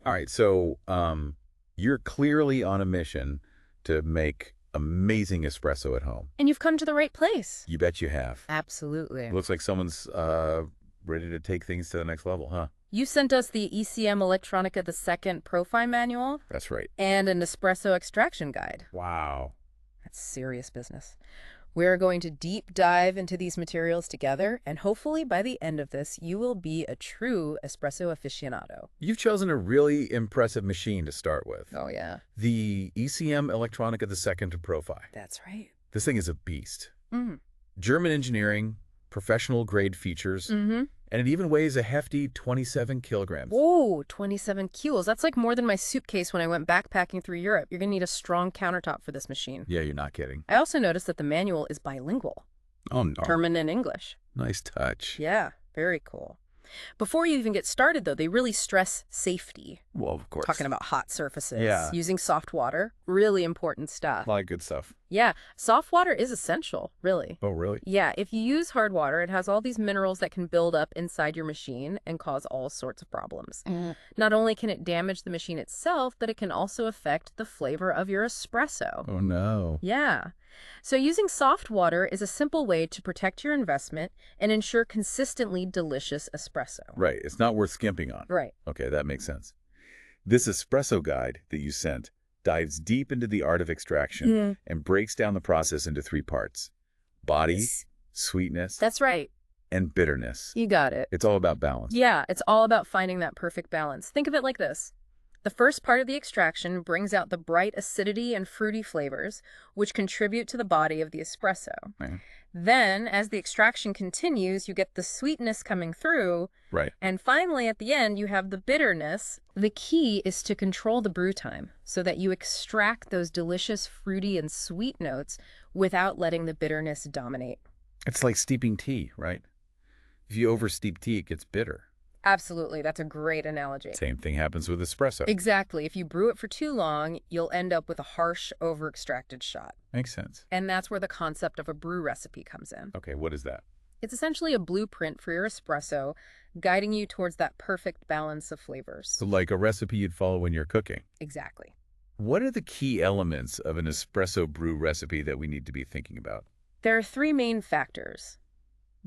All right, so you're clearly on a mission to make amazing espresso at home. And you've come to the right place. You bet you have. Absolutely. Looks like someone's ready to take things to the next level, huh? You sent us the ECM Electronica II Profile Manual That's right. and an espresso extraction guide. Wow. That's serious business. We're going to deep dive into these materials together, and hopefully by the end of this, you will be a true espresso aficionado. You've chosen a really impressive machine to start with. Oh, yeah. The ECM Electronica II Profile. That's right. This thing is a beast. Mm-hmm. German engineering, professional grade features, Mm-hmm. and it even weighs a hefty 27 kilograms. Whoa, 27 kilos. That's like more than my suitcase when I went backpacking through Europe. You're going to need a strong countertop for this machine. Yeah, you're not kidding. I also noticed that the manual is bilingual. Oh, no. German and English. Nice touch. Yeah, very cool. Before you even get started, though, they really stress safety. Well, of course. Talking about hot surfaces, Yeah. using soft water, really important stuff. A lot of good stuff. Yeah, soft water is essential, really. Oh, really? Yeah, if you use hard water, it has all these minerals that can build up inside your machine and cause all sorts of problems. Not only can it damage the machine itself, but it can also affect the flavor of your espresso. Oh, no. Yeah. So using soft water is a simple way to protect your investment and ensure consistently delicious espresso. Right. It's not worth skimping on. Right. Okay, that makes sense. This espresso guide that you sent dives deep into the art of extraction and breaks down the process into 3 parts: body, sweetness, That's right. and bitterness. You got it. It's all about balance. Yeah, it's all about finding that perfect balance. Think of it like this. The first part of the extraction brings out the bright acidity and fruity flavors, which contribute to the body of the espresso. Yeah. Then, as the extraction continues, you get the sweetness coming through, Right. and finally, at the end, you have the bitterness. The key is to control the brew time so that you extract those delicious fruity and sweet notes without letting the bitterness dominate. It's like steeping tea, right? If you oversteep tea, it gets bitter. Absolutely. That's a great analogy. Same thing happens with espresso. Exactly. If you brew it for too long, you'll end up with a harsh, over-extracted shot. Makes sense. And that's where the concept of a brew recipe comes in. Okay, what is that? It's essentially a blueprint for your espresso, guiding you towards that perfect balance of flavors. So like a recipe you'd follow when you're cooking. Exactly. What are the key elements of an espresso brew recipe that we need to be thinking about? There are 3 main factors: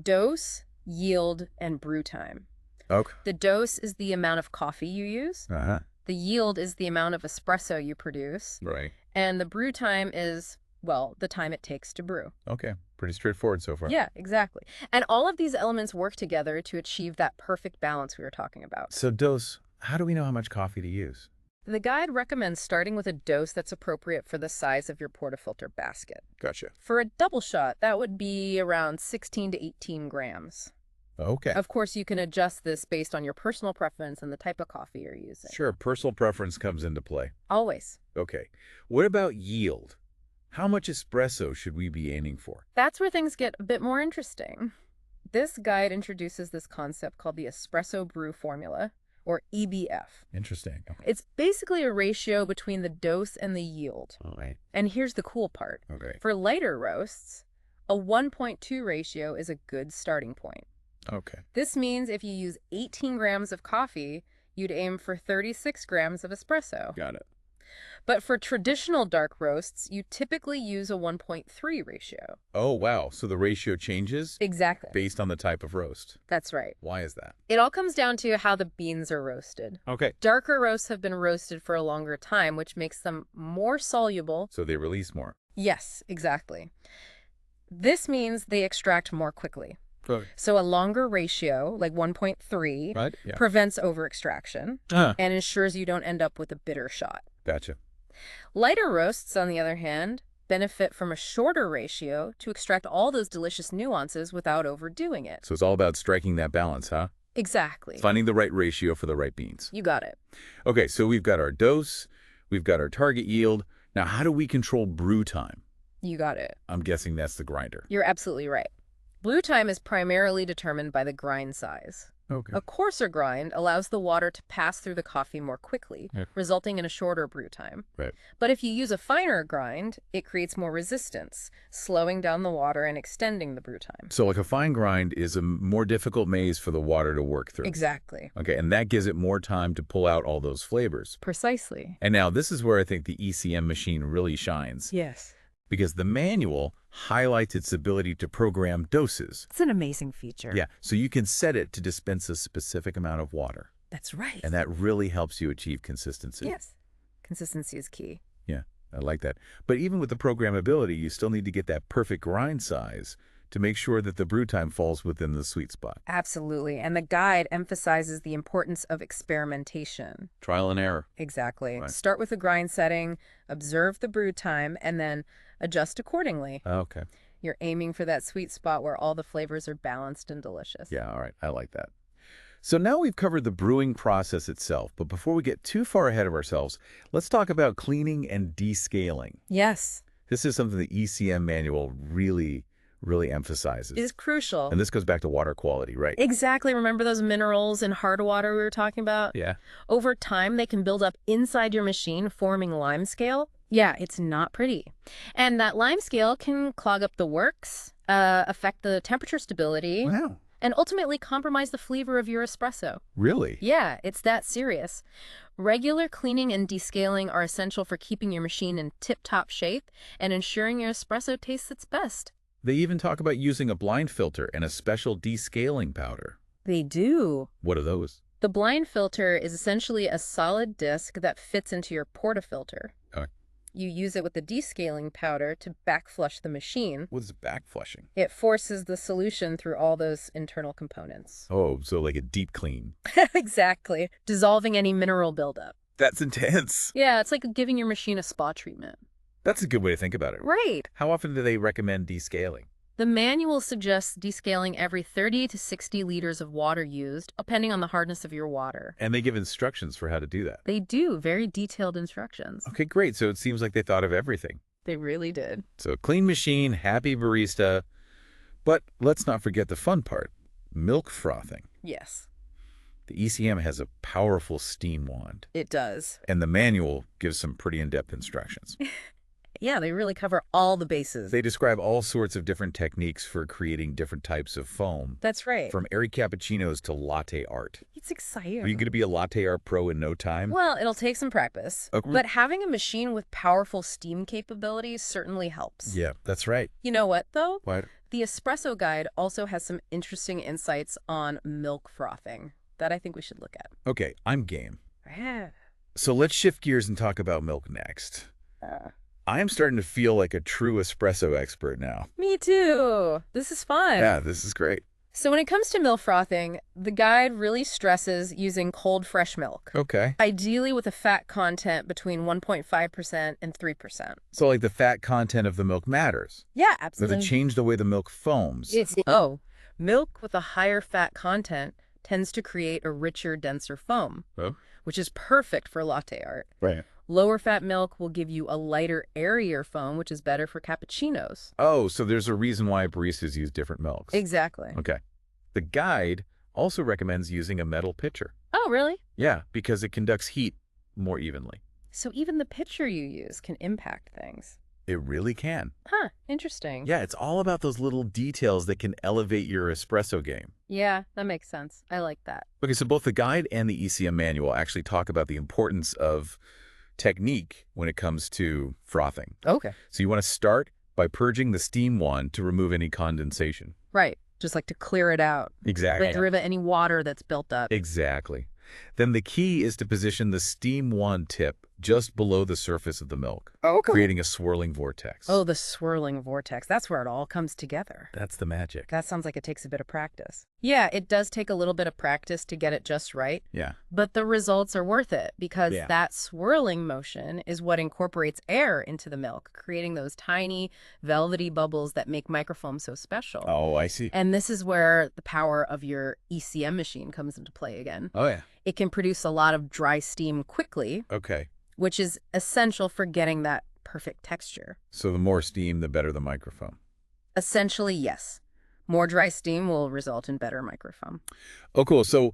dose, yield, and brew time. Okay. The dose is the amount of coffee you use. Uh-huh. The yield is the amount of espresso you produce. Right. And the brew time is, well, the time it takes to brew. Okay. Pretty straightforward so far. Yeah, exactly. And all of these elements work together to achieve that perfect balance we were talking about. So dose, how do we know how much coffee to use? The guide recommends starting with a dose that's appropriate for the size of your portafilter basket. Gotcha. For a double shot, that would be around 16 to 18 grams. Okay. Of course, you can adjust this based on your personal preference and the type of coffee you're using. Sure, personal preference comes into play. Always. Okay. What about yield? How much espresso should we be aiming for? That's where things get a bit more interesting. This guide introduces this concept called the espresso brew formula, or EBF. Interesting. Okay. It's basically a ratio between the dose and the yield. All right. And here's the cool part. Okay. For lighter roasts, a 1.2 ratio is a good starting point. Okay. This means if you use 18 grams of coffee, you'd aim for 36 grams of espresso. Got it. But for traditional dark roasts, you typically use a 1.3 ratio. Oh, wow. So the ratio changes Exactly. based on the type of roast. That's right. Why is that? It all comes down to how the beans are roasted. Okay. Darker roasts have been roasted for a longer time, which makes them more soluble. So they release more. Yes, exactly. This means they extract more quickly. Okay. So a longer ratio, like 1.3, Right? Yeah. prevents over-extraction Ah, and ensures you don't end up with a bitter shot. gotcha. Lighter roasts, on the other hand, benefit from a shorter ratio to extract all those delicious nuances without overdoing it. So it's all about striking that balance, huh? Exactly. Finding the right ratio for the right beans. You got it. Okay, so we've got our dose, we've got our target yield. Now, how do we control brew time? You got it. I'm guessing that's the grinder. You're absolutely right. Brew time is primarily determined by the grind size. Okay. A coarser grind allows the water to pass through the coffee more quickly, Yeah. resulting in a shorter brew time. Right. But if you use a finer grind, it creates more resistance, slowing down the water and extending the brew time. So like a fine grind is a more difficult maze for the water to work through. Exactly. Okay, and that gives it more time to pull out all those flavors. Precisely. And now this is where I think the ECM machine really shines. Yes. Because the manual highlights its ability to program doses. It's an amazing feature. Yeah, so you can set it to dispense a specific amount of water. That's right. And that really helps you achieve consistency. Yes. Consistency is key. Yeah, I like that. But even with the programmability, you still need to get that perfect grind size to make sure that the brew time falls within the sweet spot. Absolutely. And the guide emphasizes the importance of experimentation. Trial and error. Exactly. Right. Start with the grind setting, observe the brew time, and then adjust accordingly. Okay. You're aiming for that sweet spot where all the flavors are balanced and delicious. Yeah, all right. I like that. So now we've covered the brewing process itself, but before we get too far ahead of ourselves, let's talk about cleaning and descaling. Yes. This is something the ECM manual really emphasizes. It is crucial. And this goes back to water quality, right? Exactly. Remember those minerals in hard water we were talking about? Yeah. Over time, they can build up inside your machine, forming limescale. Yeah, it's not pretty. And that limescale can clog up the works, affect the temperature stability, Wow. and ultimately compromise the flavor of your espresso. Really? Yeah, it's that serious. Regular cleaning and descaling are essential for keeping your machine in tip-top shape and ensuring your espresso tastes its best. They even talk about using a blind filter and a special descaling powder. They do. What are those? The blind filter is essentially a solid disc that fits into your portafilter. Okay. You use it with the descaling powder to backflush the machine. What is backflushing? It forces the solution through all those internal components. Oh, so like a deep clean. Exactly. Dissolving any mineral buildup. That's intense. Yeah, it's like giving your machine a spa treatment. That's a good way to think about it. Right. How often do they recommend descaling? The manual suggests descaling every 30 to 60 liters of water used, depending on the hardness of your water. And they give instructions for how to do that. They do, very detailed instructions. Okay, great. So it seems like they thought of everything. They really did. So clean machine, happy barista. But let's not forget the fun part, milk frothing. Yes, The ECM has a powerful steam wand, it does. and the manual gives some pretty in-depth instructions. Yeah, they really cover all the bases. They describe all sorts of different techniques for creating different types of foam, That's right. from airy cappuccinos to latte art. It's exciting. Are you going to be a latte art pro in no time? Well, it'll take some practice, Okay. but having a machine with powerful steam capabilities certainly helps. Yeah, that's right. You know what, though? What? The Espresso Guide also has some interesting insights on milk frothing that I think we should look at. Okay, I'm game. Yeah. So let's shift gears and talk about milk next. I am starting to feel like a true espresso expert now. Me too. This is fun. Yeah, this is great. So when it comes to milk frothing, the guide really stresses using cold, fresh milk. Okay. Ideally with a fat content between 1.5% and 3%. So like the fat content of the milk matters. Yeah, Does absolutely. it change the way the milk foams? Milk with a higher fat content tends to create a richer, denser foam, Oh. which is perfect for latte art. Right. Lower fat milk will give you a lighter, airier foam, which is better for cappuccinos. Oh, so there's a reason why baristas use different milks. Exactly. Okay. The guide also recommends using a metal pitcher. Oh, really? Yeah, because it conducts heat more evenly. So even the pitcher you use can impact things. It really can. Huh, interesting. Yeah, it's all about those little details that can elevate your espresso game. Yeah, that makes sense. I like that. Okay, so both the guide and the ECM manual actually talk about the importance of technique when it comes to frothing. Okay. So you want to start by purging the steam wand to remove any condensation. Right. Just like to clear it out. Exactly. Get rid of any water that's built up. Exactly. Then the key is to position the steam wand tip just below the surface of the milk, creating a swirling vortex. Oh, the swirling vortex. That's where it all comes together. That's the magic. That sounds like it takes a bit of practice. Yeah, it does take a little bit of practice to get it just right. Yeah. But the results are worth it because Yeah. that swirling motion is what incorporates air into the milk, creating those tiny, velvety bubbles that make microfoam so special. Oh, I see. And this is where the power of your ECM machine comes into play again. Oh, yeah. It can produce a lot of dry steam quickly, Okay. which is essential for getting that perfect texture. So the more steam, the better the microphone. Essentially, yes. More dry steam will result in better microfoam. Oh, cool. So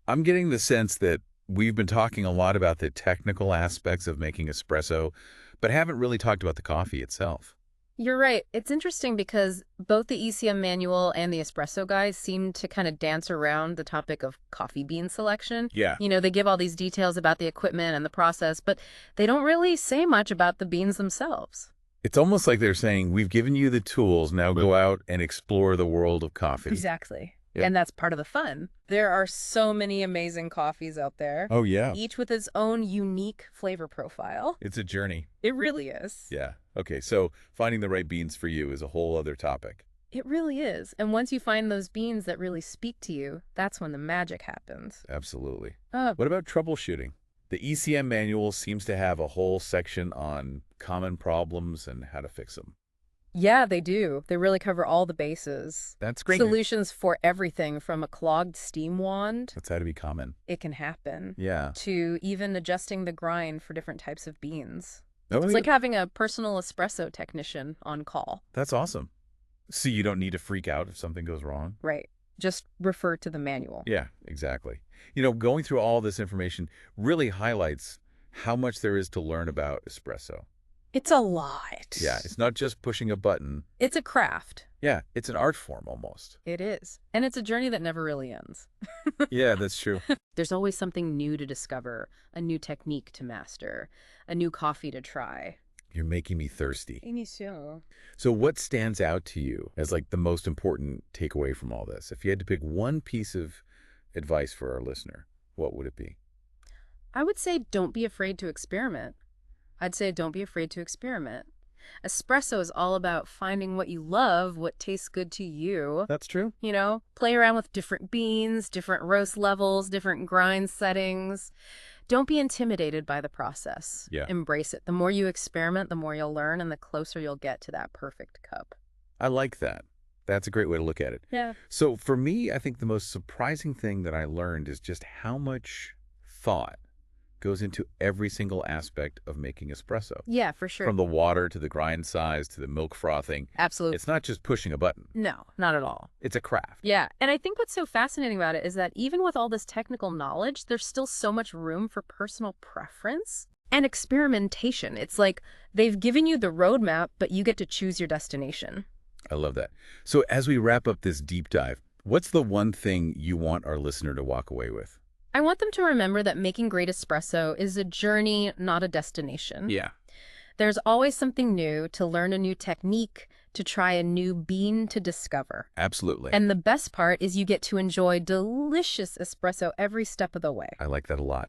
I'm getting the sense that we've been talking a lot about the technical aspects of making espresso, but haven't really talked about the coffee itself. You're right. It's interesting because both the ECM manual and the espresso guide seem to kind of dance around the topic of coffee bean selection. Yeah. They give all these details about the equipment and the process, but they don't really say much about the beans themselves. It's almost like they're saying, we've given you the tools, now go out and explore the world of coffee. Exactly. Yep. And that's part of the fun. There are so many amazing coffees out there. Oh, yeah. Each with its own unique flavor profile. It's a journey. It really is. Yeah. Okay, so finding the right beans for you is a whole other topic. It really is. And once you find those beans that really speak to you, that's when the magic happens. Absolutely. What about troubleshooting? The ECM manual seems to have a whole section on common problems and how to fix them. Yeah, they do. They really cover all the bases. That's great. Solutions for everything from a clogged steam wand, That's how to be common. it can happen, Yeah. to even adjusting the grind for different types of beans. Oh, It's yeah. like having a personal espresso technician on call. That's awesome. So you don't need to freak out if something goes wrong? Right. Just refer to the manual. Yeah, exactly. Going through all this information really highlights how much there is to learn about espresso. It's a lot. Yeah, it's not just pushing a button. It's a craft. Yeah, it's an art form almost. It is. And it's a journey that never really ends. Yeah, that's true. There's always something new to discover, a new technique to master, a new coffee to try. You're making me thirsty. Me too. So what stands out to you as like the most important takeaway from all this? If you had to pick one piece of advice for our listener, what would it be? I would say don't be afraid to experiment. I'd say don't be afraid to experiment. Espresso is all about finding what you love, what tastes good to you. That's true. Play around with different beans, different roast levels, different grind settings. Don't be intimidated by the process. Yeah. Embrace it. The more you experiment, the more you'll learn and the closer you'll get to that perfect cup. I like that. That's a great way to look at it. Yeah. So for me, I think the most surprising thing that I learned is just how much thought goes into every single aspect of making espresso. Yeah, for sure. From the water to the grind size to the milk frothing. Absolutely. It's not just pushing a button. No, not at all. It's a craft. Yeah, and I think what's so fascinating about it is that even with all this technical knowledge, there's still so much room for personal preference and experimentation. It's like they've given you the roadmap, but you get to choose your destination. I love that. So as we wrap up this deep dive, what's the one thing you want our listener to walk away with? I want them to remember that making great espresso is a journey, not a destination. Yeah. There's always something new, to learn a new technique, to try a new bean to discover. Absolutely. And the best part is you get to enjoy delicious espresso every step of the way. I like that a lot.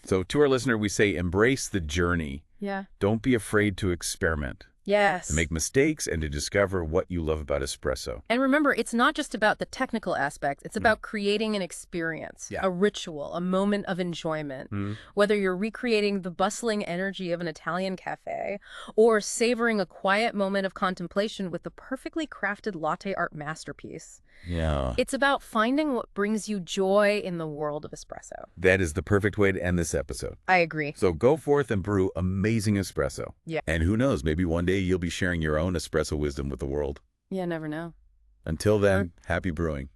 So to our listener, we say embrace the journey. Yeah. Don't be afraid to experiment, Yes. to make mistakes, and to discover what you love about espresso. And remember, it's not just about the technical aspects. It's about creating an experience, Yeah. a ritual, a moment of enjoyment. Whether you're recreating the bustling energy of an Italian cafe or savoring a quiet moment of contemplation with the perfectly crafted latte art masterpiece. Yeah. It's about finding what brings you joy in the world of espresso. That is the perfect way to end this episode. I agree. So go forth and brew amazing espresso. Yeah. And who knows, maybe one day you'll be sharing your own espresso wisdom with the world. Yeah, never know. Until then, happy brewing.